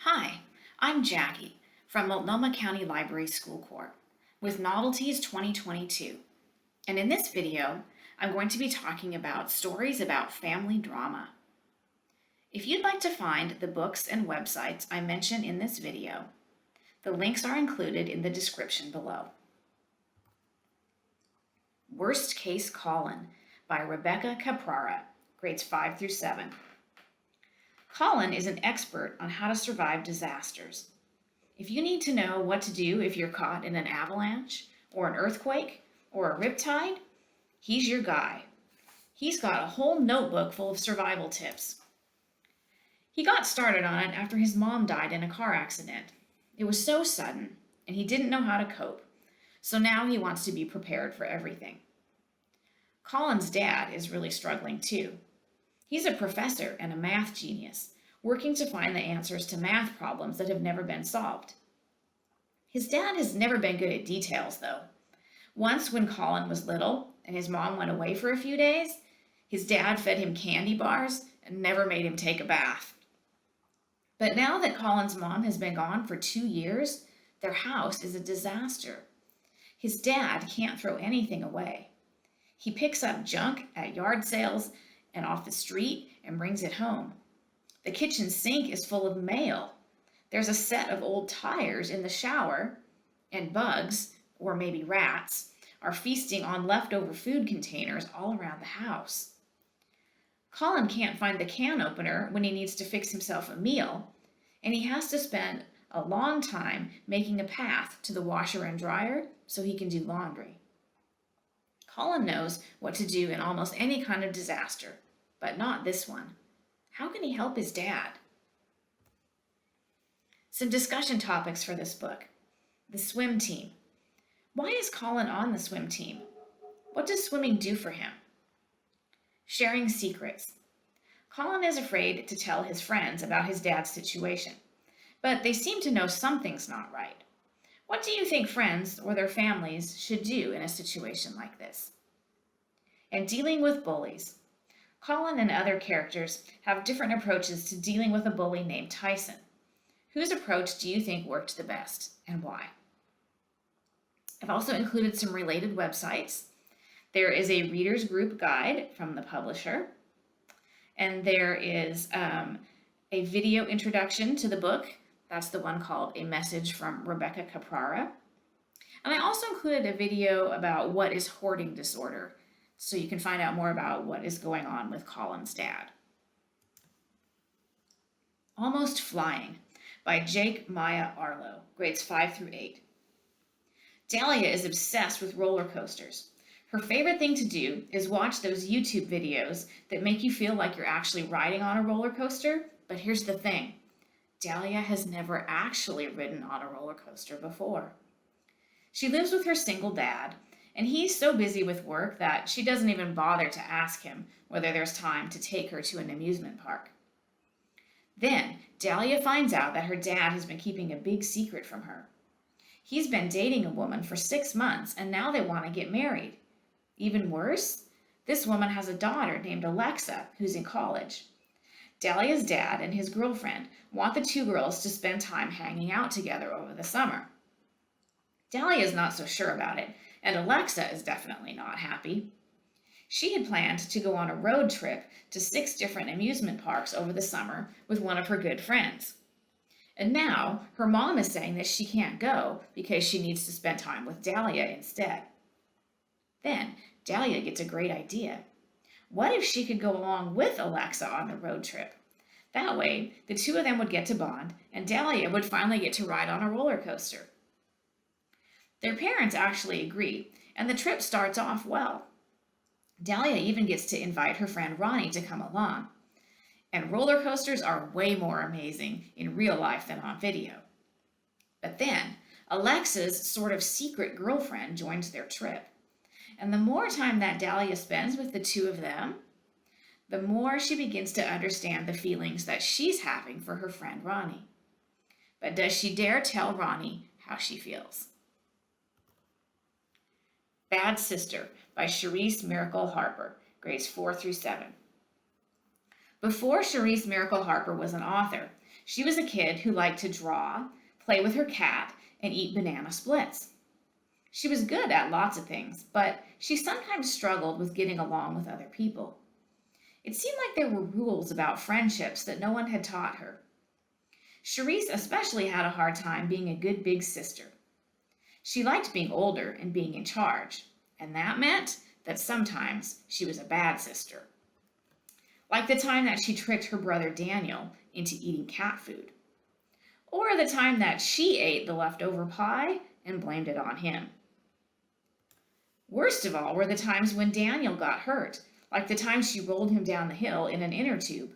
Hi, I'm Jackie from Multnomah County Library School Corps with Novelties 2022. And in this video, I'm going to be talking about stories about family drama. If you'd like to find the books and websites I mention in this video, the links are included in the description below. Worst Case Colin by Rebecca Caprara, grades 5 through 7. Colin is an expert on how to survive disasters. If you need to know what to do if you're caught in an avalanche, or an earthquake, or a riptide, he's your guy. He's got a whole notebook full of survival tips. He got started on it after his mom died in a car accident. It was so sudden, and he didn't know how to cope, so now he wants to be prepared for everything. Colin's dad is really struggling too. He's a professor and a math genius, working to find the answers to math problems that have never been solved. His dad has never been good at details, though. Once, when Colin was little and his mom went away for a few days, his dad fed him candy bars and never made him take a bath. But now that Colin's mom has been gone for 2 years, their house is a disaster. His dad can't throw anything away. He picks up junk at yard sales and off the street and brings it home. The kitchen sink is full of mail. There's a set of old tires in the shower, and bugs, or maybe rats, are feasting on leftover food containers all around the house. Colin can't find the can opener when he needs to fix himself a meal, and he has to spend a long time making a path to the washer and dryer so he can do laundry. Colin knows what to do in almost any kind of disaster, but not this one. How can he help his dad? Some discussion topics for this book. The swim team. Why is Colin on the swim team? What does swimming do for him? Sharing secrets. Colin is afraid to tell his friends about his dad's situation, but they seem to know something's not right. What do you think friends or their families should do in a situation like this? And dealing with bullies. Colin and other characters have different approaches to dealing with a bully named Tyson. Whose approach do you think worked the best, and why? I've also included some related websites. There is a reader's group guide from the publisher, and there is a video introduction to the book. That's the one called A Message from Rebecca Caprara. And I also included a video about what is hoarding disorder, so you can find out more about what is going on with Colin's dad. Almost Flying by Jake Maya Arlo, grades 5 through 8. Dahlia is obsessed with roller coasters. Her favorite thing to do is watch those YouTube videos that make you feel like you're actually riding on a roller coaster. But here's the thing. Dahlia has never actually ridden on a roller coaster before. She lives with her single dad, and he's so busy with work that she doesn't even bother to ask him whether there's time to take her to an amusement park. Then Dahlia finds out that her dad has been keeping a big secret from her. He's been dating a woman for 6 months, and now they want to get married. Even worse, this woman has a daughter named Alexa who's in college. Dahlia's dad and his girlfriend want the two girls to spend time hanging out together over the summer. Dahlia is not so sure about it, and Alexa is definitely not happy. She had planned to go on a road trip to 6 different amusement parks over the summer with one of her good friends. And now her mom is saying that she can't go because she needs to spend time with Dahlia instead. Then Dahlia gets a great idea. What if she could go along with Alexa on the road trip? That way, the two of them would get to bond, and Dahlia would finally get to ride on a roller coaster. Their parents actually agree, and the trip starts off well. Dahlia even gets to invite her friend Ronnie to come along. And roller coasters are way more amazing in real life than on video. But then, Alexa's sort of secret girlfriend joins their trip. And the more time that Dahlia spends with the two of them, the more she begins to understand the feelings that she's having for her friend Ronnie. But does she dare tell Ronnie how she feels? Bad Sister by Cherise Miracle Harper, grades 4 through 7. Before Cherise Miracle Harper was an author, She was a kid who liked to draw, play with her cat, and eat banana splits. She was good at lots of things, but she sometimes struggled with getting along with other people. It seemed like there were rules about friendships that no one had taught her. Charisse especially had a hard time being a good big sister. She liked being older and being in charge, and that meant that sometimes she was a bad sister. Like the time that she tricked her brother Daniel into eating cat food, or the time that she ate the leftover pie and blamed it on him. Worst of all were the times when Daniel got hurt, like the time she rolled him down the hill in an inner tube,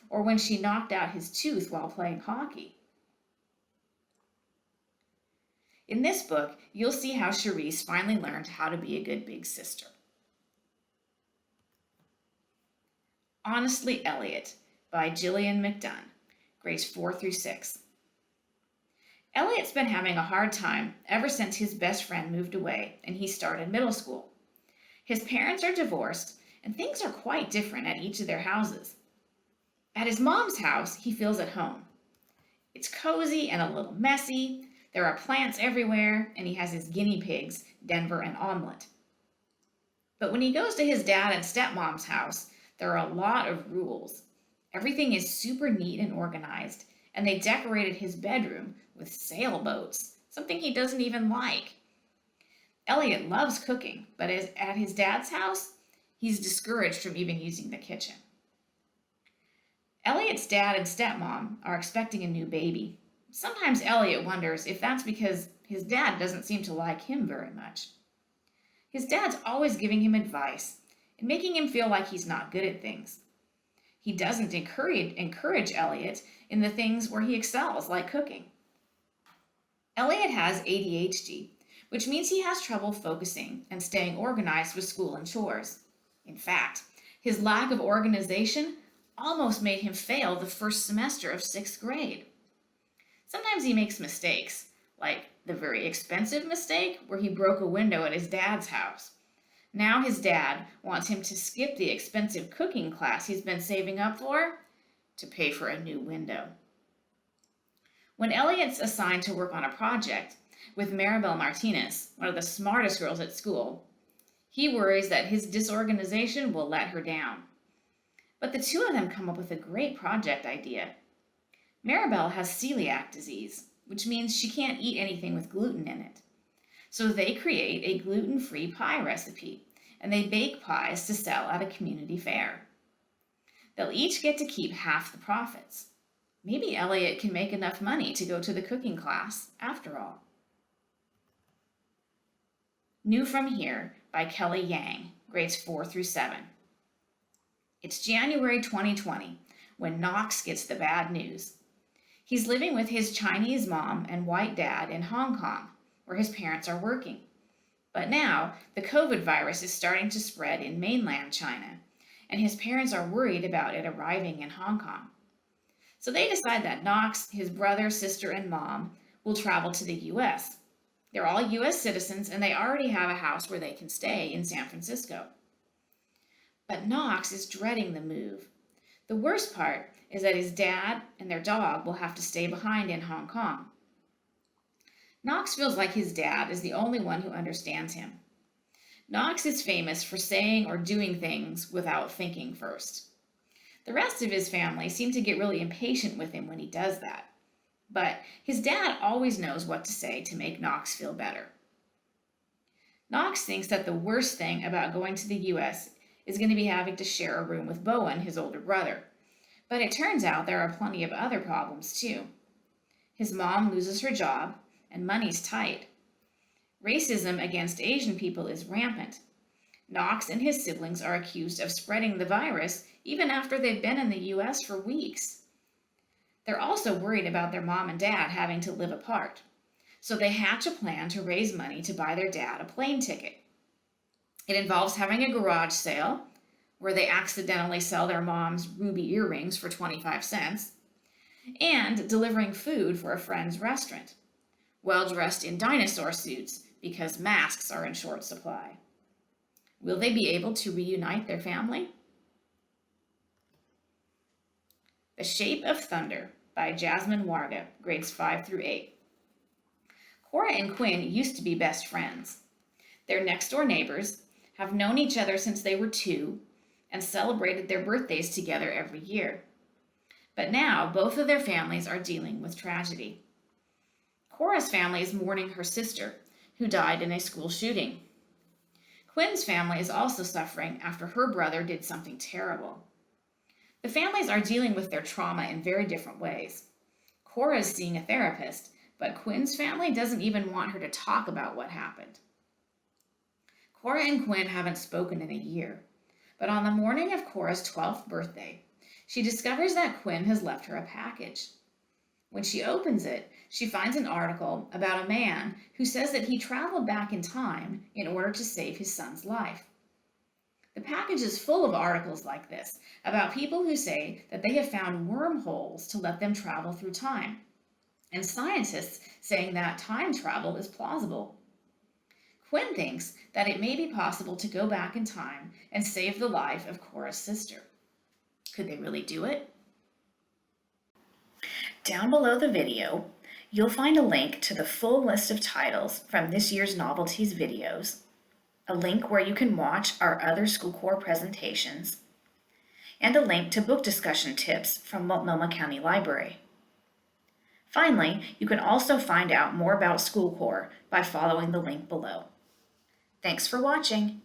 or when she knocked out his tooth while playing hockey. In this book, you'll see how Charisse finally learned how to be a good big sister. Honestly, Elliot by Gillian McDunn, grades 4 through 6. Elliot's been having a hard time ever since his best friend moved away and he started middle school. His parents are divorced and things are quite different at each of their houses. At his mom's house, he feels at home. It's cozy and a little messy. There are plants everywhere, and he has his guinea pigs, Denver and Omelette. But when he goes to his dad and stepmom's house, there are a lot of rules. Everything is super neat and organized, and they decorated his bedroom with sailboats, something he doesn't even like. Elliot loves cooking, but at his dad's house, he's discouraged from even using the kitchen. Elliot's dad and stepmom are expecting a new baby. Sometimes Elliot wonders if that's because his dad doesn't seem to like him very much. His dad's always giving him advice and making him feel like he's not good at things. He doesn't encourage Elliot in the things where he excels, like cooking. Elliot has ADHD, which means he has trouble focusing and staying organized with school and chores. In fact, his lack of organization almost made him fail the first semester of 6th grade. Sometimes he makes mistakes, like the very expensive mistake where he broke a window at his dad's house. Now his dad wants him to skip the expensive cooking class he's been saving up for to pay for a new window. When Elliot's assigned to work on a project with Maribel Martinez, one of the smartest girls at school, he worries that his disorganization will let her down. But the two of them come up with a great project idea. Maribel has celiac disease, which means she can't eat anything with gluten in it. So they create a gluten-free pie recipe, and they bake pies to sell at a community fair. They'll each get to keep half the profits. Maybe Elliot can make enough money to go to the cooking class after all. New from Here by Kelly Yang, grades 4 through 7. It's January 2020 when Knox gets the bad news. He's living with his Chinese mom and white dad in Hong Kong, where his parents are working. But now, the COVID virus is starting to spread in mainland China, and his parents are worried about it arriving in Hong Kong. So they decide that Knox, his brother, sister, and mom will travel to the U.S. They're all U.S. citizens, and they already have a house where they can stay in San Francisco. But Knox is dreading the move. The worst part is that his dad and their dog will have to stay behind in Hong Kong. Knox feels like his dad is the only one who understands him. Knox is famous for saying or doing things without thinking first. The rest of his family seem to get really impatient with him when he does that. But his dad always knows what to say to make Knox feel better. Knox thinks that the worst thing about going to the U.S. is going to be having to share a room with Bowen, his older brother. But it turns out there are plenty of other problems too. His mom loses her job, and money's tight. Racism against Asian people is rampant. Knox and his siblings are accused of spreading the virus even after they've been in the U.S. for weeks. They're also worried about their mom and dad having to live apart, so they hatch a plan to raise money to buy their dad a plane ticket. It involves having a garage sale, where they accidentally sell their mom's ruby earrings for 25 cents, and delivering food for a friend's restaurant, well dressed in dinosaur suits because masks are in short supply. Will they be able to reunite their family? The Shape of Thunder by Jasmine Warga, grades 5 through 8. Cora and Quinn used to be best friends. They're next-door neighbors, have known each other since they were 2, and celebrated their birthdays together every year. But now both of their families are dealing with tragedy. Cora's family is mourning her sister, who died in a school shooting. Quinn's family is also suffering after her brother did something terrible. The families are dealing with their trauma in very different ways. Cora is seeing a therapist, but Quinn's family doesn't even want her to talk about what happened. Cora and Quinn haven't spoken in a year, but on the morning of Cora's 12th birthday, she discovers that Quinn has left her a package. When she opens it, she finds an article about a man who says that he traveled back in time in order to save his son's life. The package is full of articles like this about people who say that they have found wormholes to let them travel through time, and scientists saying that time travel is plausible. Quinn thinks that it may be possible to go back in time and save the life of Cora's sister. Could they really do it? Down below the video, you'll find a link to the full list of titles from this year's Novelties videos, a link where you can watch our other School Corps presentations, and a link to book discussion tips from Multnomah County Library. Finally, you can also find out more about School Corps by following the link below. Thanks for watching.